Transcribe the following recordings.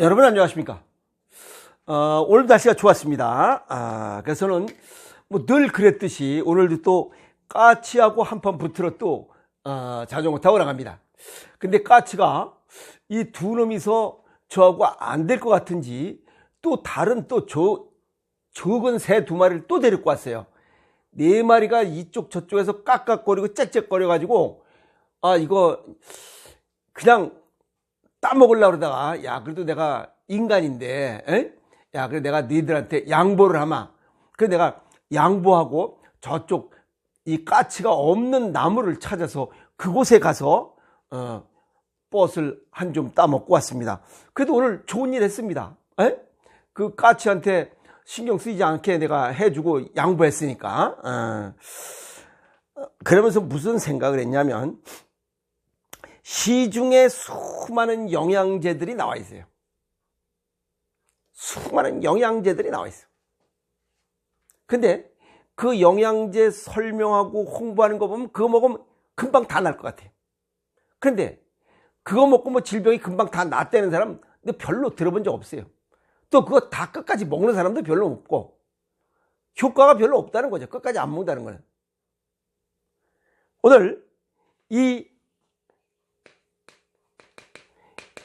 여러분 안녕하십니까? 오늘 날씨가 좋았습니다. 그래서 저는 뭐 늘 그랬듯이 오늘도 또 까치하고 한판 붙들어 또 자전거 타고 나갑니다. 근데 까치가 이 두 놈이서 저하고 안 될 것 같은지 또 다른 또 적은 새 두 마리를 또 데리고 왔어요. 네 마리가 이쪽 저쪽에서 깍깍거리고 짹짹거려 가지고 이거 그냥 따먹으려고 그러다가 야 그래도 내가 인간인데 야 그래 내가 너희들한테 양보를 하마. 그래 내가 양보하고 저쪽 이 까치가 없는 나무를 찾아서 그곳에 가서 버섯을 한 좀 따먹고 왔습니다. 그래도 오늘 좋은 일 했습니다. 그 까치한테 신경 쓰이지 않게 내가 해주고 양보했으니까. 그러면서 무슨 생각을 했냐면 시중에 수많은 영양제들이 나와 있어요. 수많은 영양제들이 나와 있어요. 근데 그 영양제 설명하고 홍보하는 거 보면 그거 먹으면 금방 다 날 것 같아요. 그런데 그거 먹고 뭐 질병이 금방 다 낫다는 사람 근데 별로 들어본 적 없어요. 또 그거 다 끝까지 먹는 사람도 별로 없고 효과가 별로 없다는 거죠. 끝까지 안 먹는다는 거는. 오늘 이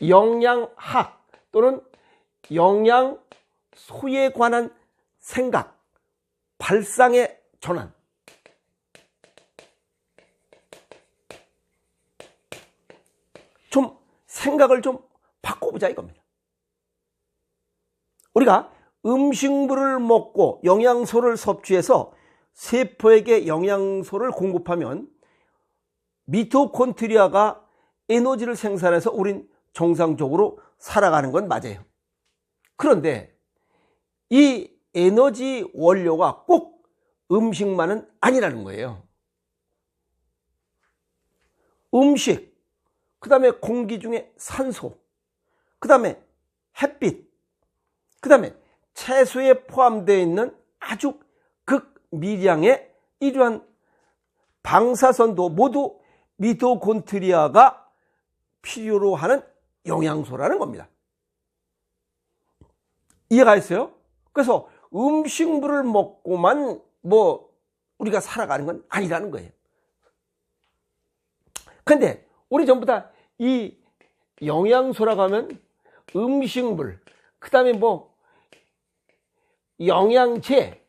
영양학 또는 영양소에 관한 생각, 발상의 전환. 좀 생각을 좀 바꿔보자 이겁니다. 우리가 음식물을 먹고 영양소를 섭취해서 세포에게 영양소를 공급하면 미토콘드리아가 에너지를 생산해서 우린 정상적으로 살아가는 건 맞아요. 그런데 이 에너지 원료가 꼭 음식만은 아니라는 거예요. 음식, 그 다음에 공기 중에 산소, 그 다음에 햇빛, 그 다음에 채소에 포함되어 있는 아주 극미량의 이러한 방사선도 모두 미토콘드리아가 필요로 하는 영양소라는 겁니다. 이해가 있어요? 그래서 음식물을 먹고만 뭐 우리가 살아가는 건 아니라는 거예요. 근데 우리 전부 다 이 영양소라고 하면 음식물, 그 다음에 뭐 영양제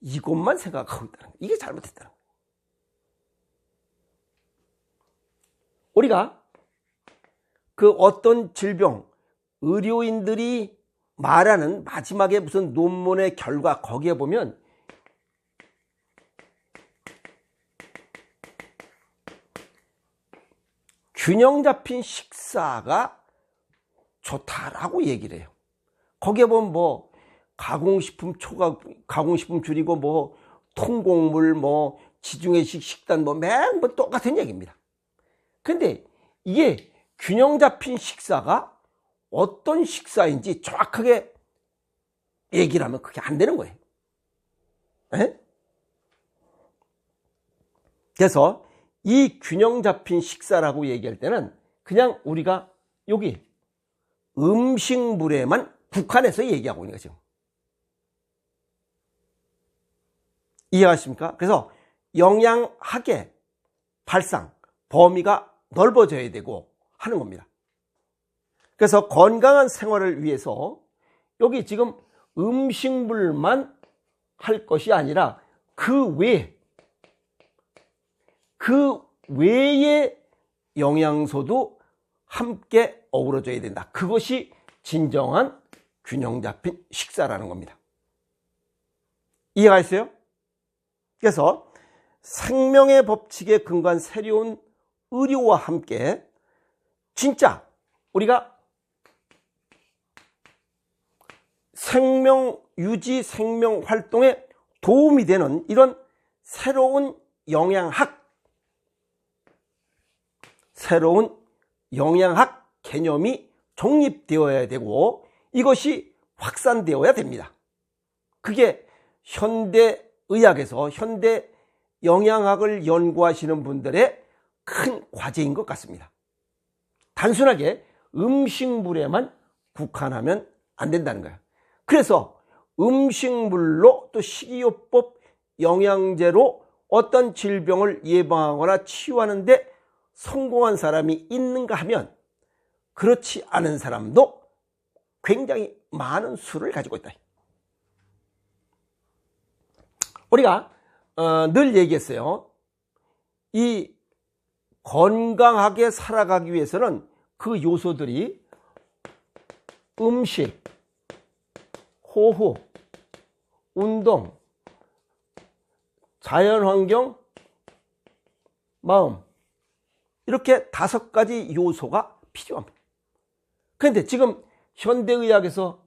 이것만 생각하고 있다는 거예요. 이게 잘못됐다는 거예요. 우리가 그 어떤 질병, 의료인들이 말하는 마지막에 무슨 논문의 결과 거기에 보면 균형 잡힌 식사가 좋다라고 얘기를 해요. 거기에 보면 뭐 가공식품 가공식품 줄이고 뭐 통곡물 뭐 지중해식 식단 뭐 매번 뭐 똑같은 얘기입니다. 근데 이게 균형 잡힌 식사가 어떤 식사인지 정확하게 얘기를 하면 그게 안 되는 거예요. 그래서 이 균형 잡힌 식사라고 얘기할 때는 그냥 우리가 여기 음식물에만 국한해서 얘기하고 있는 거죠. 이해하십니까? 그래서 영양학의 발상, 범위가 넓어져야 되고 하는 겁니다. 그래서 건강한 생활을 위해서 여기 지금 음식물만 할 것이 아니라 그 외의 영양소도 함께 어우러져야 된다. 그것이 진정한 균형 잡힌 식사라는 겁니다. 이해가 있어요? 그래서 생명의 법칙에 근거한 새로운 의료와 함께 진짜 우리가 생명 유지, 생명 활동에 도움이 되는 이런 새로운 영양학 개념이 정립되어야 되고 이것이 확산되어야 됩니다. 그게 현대의학에서 현대 영양학을 연구하시는 분들의 큰 과제인 것 같습니다. 단순하게 음식물에만 국한하면 안 된다는 거예요. 그래서 음식물로 또 식이요법 영양제로 어떤 질병을 예방하거나 치유하는데 성공한 사람이 있는가 하면 그렇지 않은 사람도 굉장히 많은 수를 가지고 있다. 우리가 늘 얘기했어요. 이 건강하게 살아가기 위해서는 그 요소들이 음식, 호흡, 운동, 자연환경, 마음, 이렇게 5가지 요소가 필요합니다. 그런데 지금 현대의학에서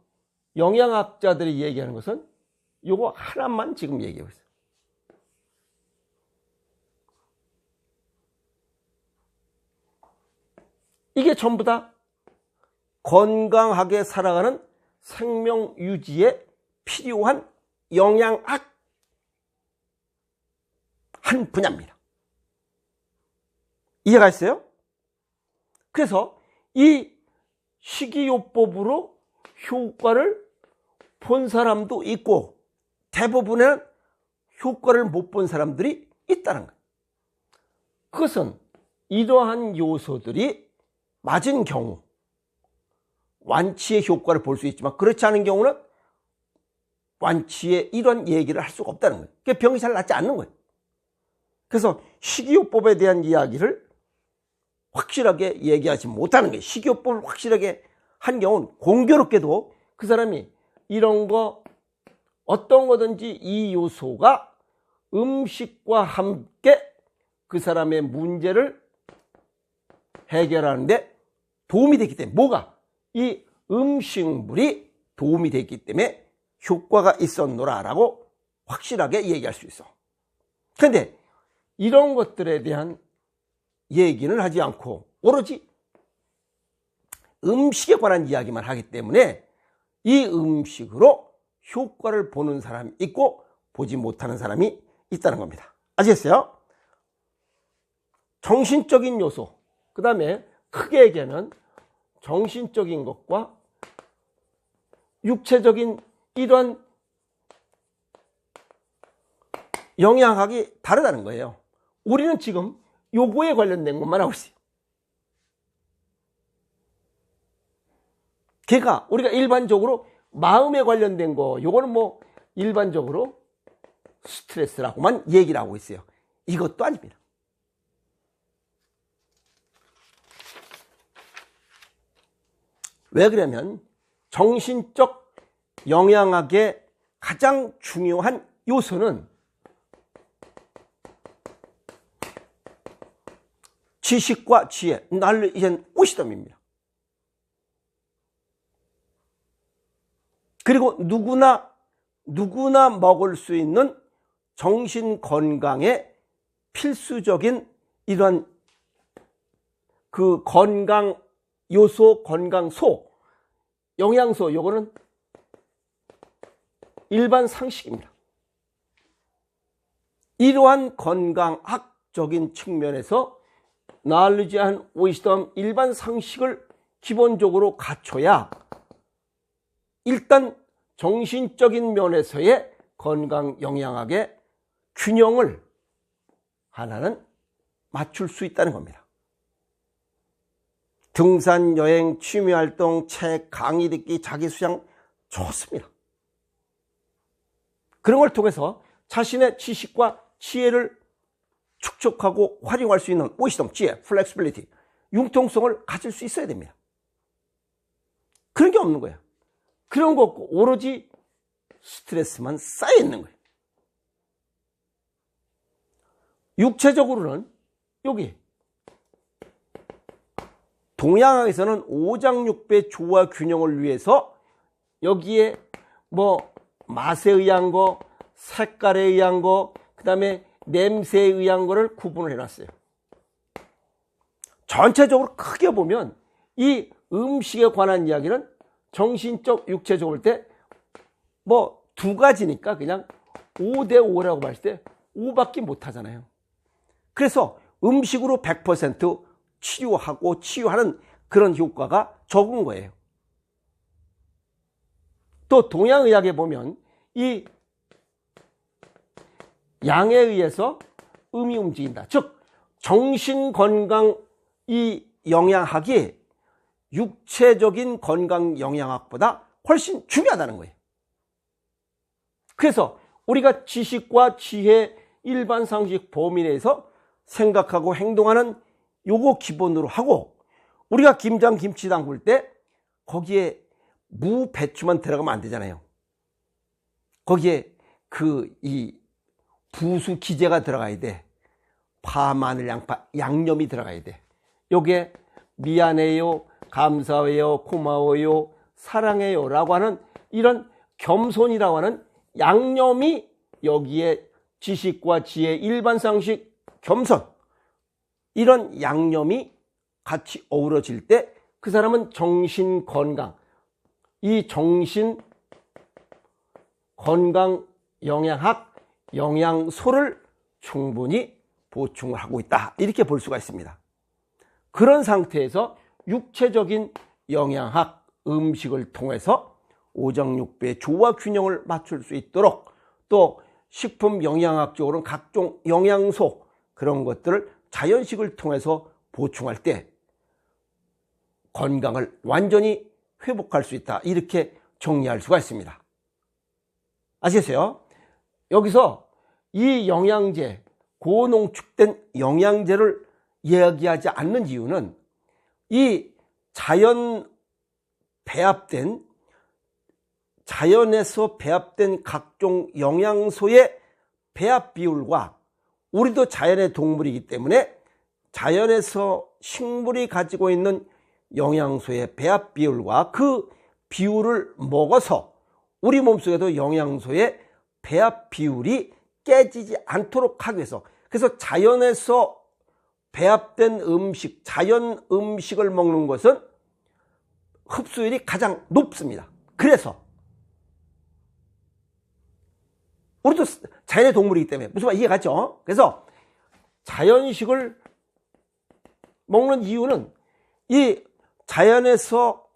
영양학자들이 얘기하는 것은 요거 하나만 지금 얘기하고 있어요. 이게 전부 다 건강하게 살아가는 생명 유지에 필요한 영양학 한 분야입니다. 이해가 있어요? 그래서 이 식이요법으로 효과를 본 사람도 있고 대부분은 효과를 못 본 사람들이 있다는 거예요. 그것은 이러한 요소들이 맞은 경우 완치의 효과를 볼 수 있지만 그렇지 않은 경우는 완치의 이런 얘기를 할 수가 없다는 거예요. 그러니까 병이 잘 낫지 않는 거예요. 그래서 식이요법에 대한 이야기를 확실하게 얘기하지 못하는 거예요. 식이요법을 확실하게 한 경우는 공교롭게도 그 사람이 이런 거 어떤 거든지 이 요소가 음식과 함께 그 사람의 문제를 해결하는데 도움이 됐기 때문에 뭐가? 이 음식물이 도움이 됐기 때문에 효과가 있었노라라고 확실하게 얘기할 수 있어. 그런데 이런 것들에 대한 얘기는 하지 않고 오로지 음식에 관한 이야기만 하기 때문에 이 음식으로 효과를 보는 사람이 있고 보지 못하는 사람이 있다는 겁니다. 아시겠어요? 정신적인 요소, 그 다음에 크게 얘기하는 정신적인 것과 육체적인 이런 영양학이 다르다는 거예요. 우리는 지금 요거에 관련된 것만 하고 있어요. 걔가 우리가 일반적으로 마음에 관련된 거, 요거는 뭐 일반적으로 스트레스라고만 얘기를 하고 있어요. 이것도 아닙니다. 왜 그러냐면 정신적 영양학의 가장 중요한 요소는 지식과 지혜, knowledge wisdom입니다. 그리고 누구나 먹을 수 있는 정신 건강에 필수적인 이런 그 건강 요소, 건강소, 영양소, 요거는 일반 상식입니다. 이러한 건강학적인 측면에서 knowledge and wisdom, 일반 상식을 기본적으로 갖춰야 일단 정신적인 면에서의 건강 영양학의 균형을 하나는 맞출 수 있다는 겁니다. 등산, 여행, 취미활동, 책, 강의 듣기, 자기수양 좋습니다. 그런 걸 통해서 자신의 지식과 지혜를 축적하고 활용할 수 있는 위스덤, 지혜, 플렉시빌리티, 융통성을 가질 수 있어야 됩니다. 그런 게 없는 거예요. 그런 거 없고 오로지 스트레스만 쌓여 있는 거예요. 육체적으로는 여기 동양학에서는 오장육부의 조화 균형을 위해서 여기에 뭐 맛에 의한 거, 색깔에 의한 거, 그 다음에 냄새에 의한 거를 구분을 해놨어요. 전체적으로 크게 보면 이 음식에 관한 이야기는 정신적, 육체적으로 때 뭐 2가지니까 그냥 5대5라고 봤을 때 5밖에 못하잖아요. 그래서 음식으로 100% 치유하고 치유하는 그런 효과가 적은 거예요. 또 동양의학에 보면 이 양에 의해서 음이 움직인다. 즉 정신건강 이 영양학이 육체적인 건강 영양학보다 훨씬 중요하다는 거예요. 그래서 우리가 지식과 지혜, 일반 상식 범위 내에서 생각하고 행동하는 요거 기본으로 하고, 우리가 김장 김치 담글 때 거기에 무 배추만 들어가면 안 되잖아요. 거기에 이 부수 기제가 들어가야 돼. 파, 마늘, 양파, 양념이 들어가야 돼. 요게 미안해요, 감사해요, 고마워요, 사랑해요 라고 하는 이런 겸손이라고 하는 양념이 여기에 지식과 지혜, 일반 상식, 겸손, 이런 양념이 같이 어우러질 때 그 사람은 정신 건강, 이 정신 건강 영양학, 영양소를 충분히 보충을 하고 있다, 이렇게 볼 수가 있습니다. 그런 상태에서 육체적인 영양학, 음식을 통해서 오장육부의 조화 균형을 맞출 수 있도록, 또 식품 영양학적으로는 각종 영양소, 그런 것들을 자연식을 통해서 보충할 때 건강을 완전히 회복할 수 있다, 이렇게 정리할 수가 있습니다. 아시겠어요? 여기서 이 영양제, 고농축된 영양제를 이야기하지 않는 이유는 이 자연에서 배합된 각종 영양소의 배합 비율과, 우리도 자연의 동물이기 때문에 자연에서 식물이 가지고 있는 영양소의 배합 비율과 그 비율을 먹어서 우리 몸속에도 영양소의 배합 비율이 깨지지 않도록 하기 위해서, 그래서 자연에서 배합된 음식, 자연 음식을 먹는 것은 흡수율이 가장 높습니다. 그래서 우리도 자연의 동물이기 때문에 무슨 말 이해가죠? 그래서 자연식을 먹는 이유는 이 자연에서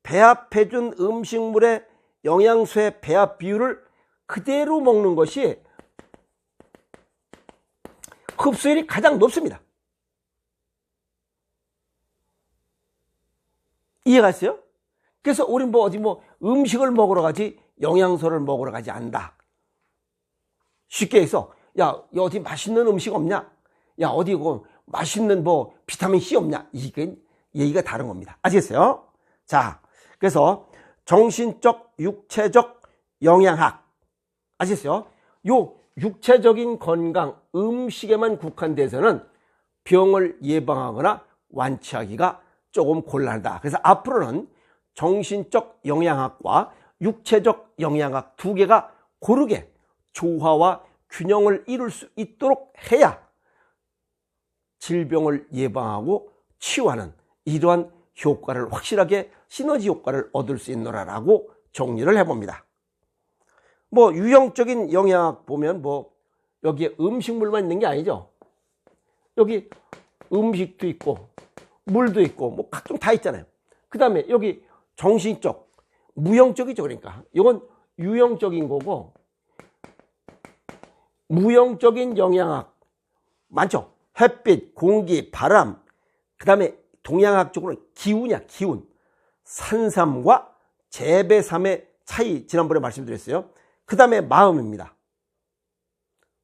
배합해준 음식물의 영양소의 배합 비율을 그대로 먹는 것이 흡수율이 가장 높습니다. 이해가시죠? 그래서 우린 어디 음식을 먹으러 가지 영양소를 먹으러 가지 않는다. 쉽게 해서 야 어디 맛있는 음식 없냐? 야 어디 맛있는 비타민 C 없냐? 이건 얘기가 다른 겁니다. 아시겠어요? 자, 그래서 정신적, 육체적 영양학, 아시겠어요? 요 육체적인 건강, 음식에만 국한돼서는 병을 예방하거나 완치하기가 조금 곤란하다. 그래서 앞으로는 정신적 영양학과 육체적 영양학 두 개가 고르게 조화와 균형을 이룰 수 있도록 해야 질병을 예방하고 치유하는 이러한 효과를, 확실하게 시너지 효과를 얻을 수 있노라라고 정리를 해봅니다. 유형적인 영양학 보면 여기에 음식물만 있는 게 아니죠. 여기 음식도 있고 물도 있고 각종 다 있잖아요. 그 다음에 여기 정신적, 무형적이죠. 그러니까 이건 유형적인 거고, 무형적인 영양학 많죠. 햇빛, 공기, 바람, 그 다음에 동양학적으로는 기운이야. 기운, 산삼과 재배삼의 차이 지난번에 말씀드렸어요. 그 다음에 마음입니다.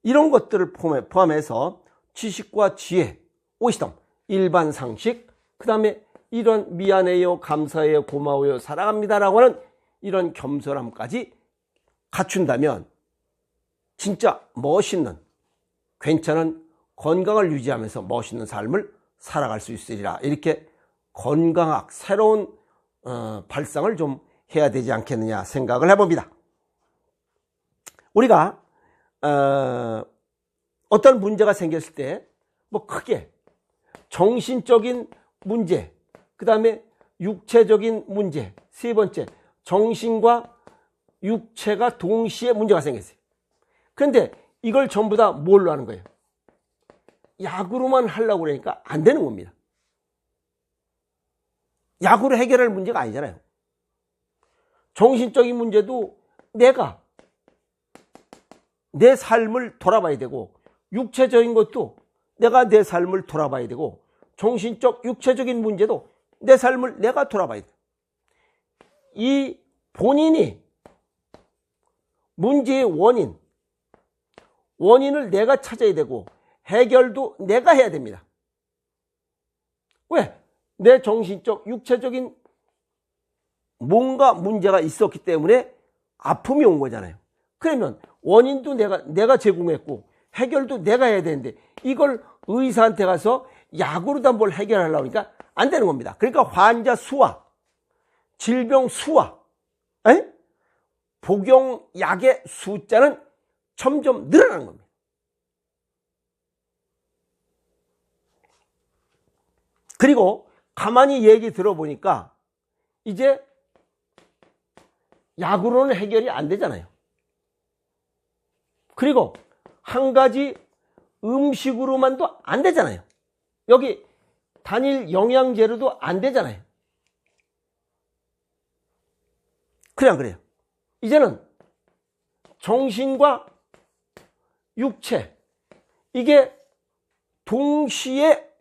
이런 것들을 포함해서 지식과 지혜, 오이시덤, 일반 상식, 그 다음에 이런 미안해요, 감사해요, 고마워요, 사랑합니다라고 하는 이런 겸손함까지 갖춘다면 진짜 멋있는, 괜찮은 건강을 유지하면서 멋있는 삶을 살아갈 수 있으리라. 이렇게 건강학 새로운 발상을 좀 해야 되지 않겠느냐 생각을 해봅니다. 우리가 어떤 문제가 생겼을 때 크게 정신적인 문제, 그 다음에 육체적인 문제, 세 번째 정신과 육체가 동시에 문제가 생겼어요. 그런데 이걸 전부 다 뭘로 하는 거예요? 약으로만 하려고 그러니까 안 되는 겁니다. 약으로 해결할 문제가 아니잖아요. 정신적인 문제도 내가 내 삶을 돌아봐야 되고, 육체적인 것도 내가 내 삶을 돌아봐야 되고, 정신적, 육체적인 문제도 내 삶을 내가 돌아봐야 돼. 이 본인이 문제의 원인을 내가 찾아야 되고, 해결도 내가 해야 됩니다. 왜? 내 정신적, 육체적인 뭔가 문제가 있었기 때문에 아픔이 온 거잖아요. 그러면 원인도 내가 제공했고, 해결도 내가 해야 되는데, 이걸 의사한테 가서 약으로다 뭘 해결하려고 하니까 안 되는 겁니다. 그러니까 환자 수와 질병 수와 복용약의 숫자는 점점 늘어나는 겁니다. 그리고 가만히 얘기 들어보니까 이제 약으로는 해결이 안 되잖아요. 그리고 한 가지 음식으로만도 안 되잖아요. 여기 단일 영양제로도 안 되잖아요. 그래 안 그래요? 이제는 정신과 육체, 이게 동시에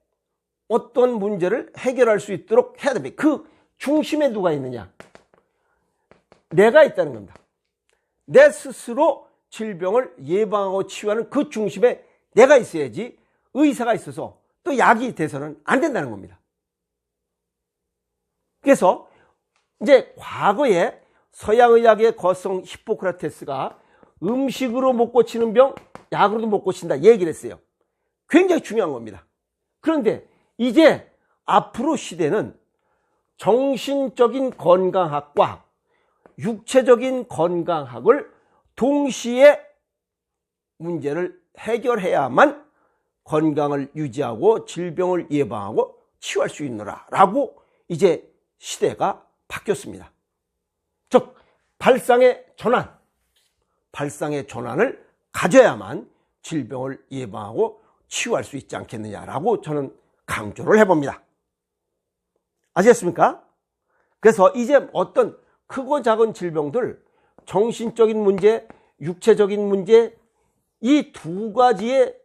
어떤 문제를 해결할 수 있도록 해야 됩니다. 그 중심에 누가 있느냐? 내가 있다는 겁니다. 내 스스로 질병을 예방하고 치유하는 그 중심에 내가 있어야지 의사가 있어서 또 약이 돼서는 안 된다는 겁니다. 그래서 이제 과거에 서양의학의 거성 히포크라테스가 음식으로 못 고치는 병, 약으로도 못 고친다 얘기를 했어요. 굉장히 중요한 겁니다. 그런데 이제 앞으로 시대는 정신적인 건강학과 육체적인 건강학을 동시에 문제를 해결해야만 건강을 유지하고 질병을 예방하고 치유할 수 있노라라고 이제 시대가 바뀌었습니다. 즉 발상의 전환을 가져야만 질병을 예방하고 치유할 수 있지 않겠느냐라고 저는 강조를 해봅니다. 아시겠습니까? 그래서 이제 어떤 크고 작은 질병들, 정신적인 문제, 육체적인 문제, 이 두 가지에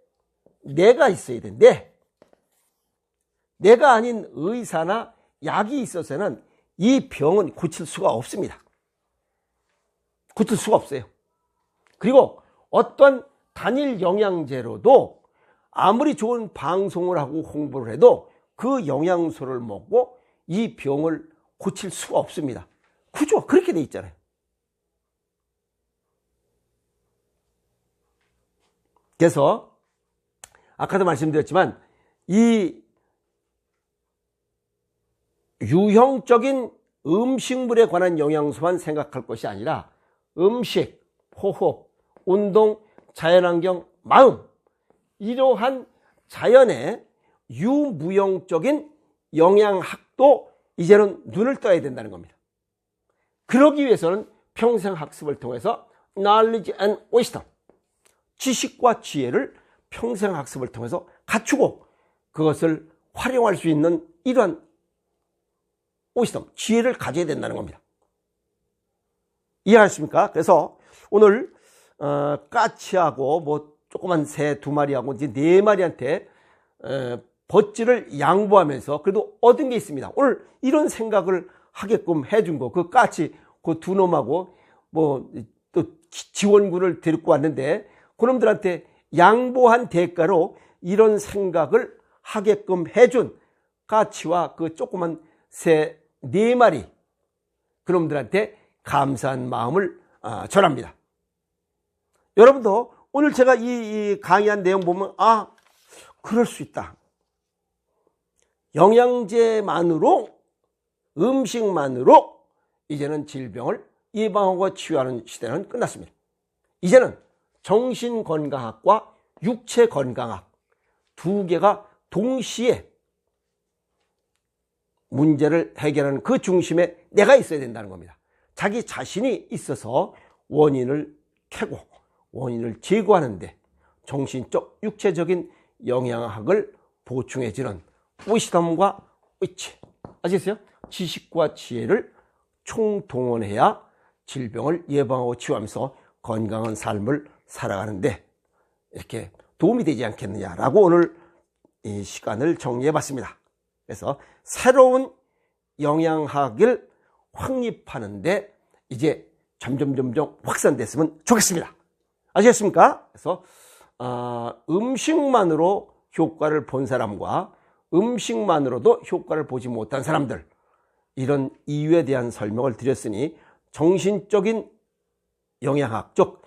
내가 있어야 되는데, 내가 아닌 의사나 약이 있어서는 이 병은 고칠 수가 없습니다. 고칠 수가 없어요. 그리고 어떤 단일 영양제로도 아무리 좋은 방송을 하고 홍보를 해도 그 영양소를 먹고 이 병을 고칠 수가 없습니다. 구조가 그렇게 돼 있잖아요. 그래서 아까도 말씀드렸지만 이 유형적인 음식물에 관한 영양소만 생각할 것이 아니라 음식, 호흡, 운동, 자연환경, 마음, 이러한 자연의 유무형적인 영양학도 이제는 눈을 떠야 된다는 겁니다. 그러기 위해서는 평생학습을 통해서 knowledge and wisdom, 지식과 지혜를 평생학습을 통해서 갖추고 그것을 활용할 수 있는 이러한 wisdom, 지혜를 가져야 된다는 겁니다. 이해하십니까? 그래서 오늘 까치하고 뭐 조그만 새 2마리하고 이제 4마리한테 벗지를 양보하면서 그래도 얻은 게 있습니다. 오늘 이런 생각을 하게끔 해준 거, 그 까치 그 두 놈하고 뭐 또 지원군을 데리고 왔는데 그놈들한테 양보한 대가로 이런 생각을 하게끔 해준 까치와 그 조그만 새 4마리 그놈들한테 감사한 마음을 전합니다. 여러분도 오늘 제가 이 강의한 내용 보면 그럴 수 있다. 영양제만으로, 음식만으로 이제는 질병을 예방하고 치유하는 시대는 끝났습니다. 이제는 정신건강학과 육체건강학 두 개가 동시에 문제를 해결하는 그 중심에 내가 있어야 된다는 겁니다. 자기 자신이 있어서 원인을 캐고 원인을 제거하는데 정신적, 육체적인 영양학을 보충해주는 위시덤과 위치, 아시겠어요? 지식과 지혜를 총동원해야 질병을 예방하고 치유하면서 건강한 삶을 살아가는데 이렇게 도움이 되지 않겠느냐라고 오늘 이 시간을 정리해 봤습니다. 그래서 새로운 영양학을 확립하는데 이제 점점 확산됐으면 좋겠습니다. 아시겠습니까? 그래서 음식만으로 효과를 본 사람과 음식만으로도 효과를 보지 못한 사람들, 이런 이유에 대한 설명을 드렸으니 정신적인 영양학, 즉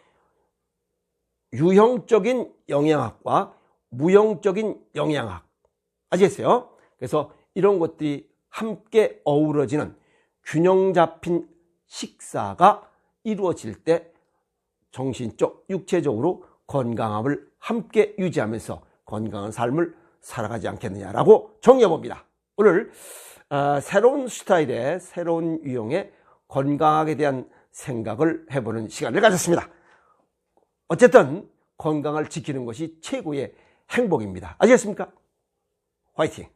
유형적인 영양학과 무형적인 영양학, 아시겠어요? 그래서 이런 것들이 함께 어우러지는 균형 잡힌 식사가 이루어질 때 정신적, 육체적으로 건강함을 함께 유지하면서 건강한 삶을 살아가지 않겠느냐라고 정리해 봅니다. 오늘 새로운 스타일의 새로운 유형의 건강학에 대한 생각을 해보는 시간을 가졌습니다. 어쨌든 건강을 지키는 것이 최고의 행복입니다. 아시겠습니까? 화이팅!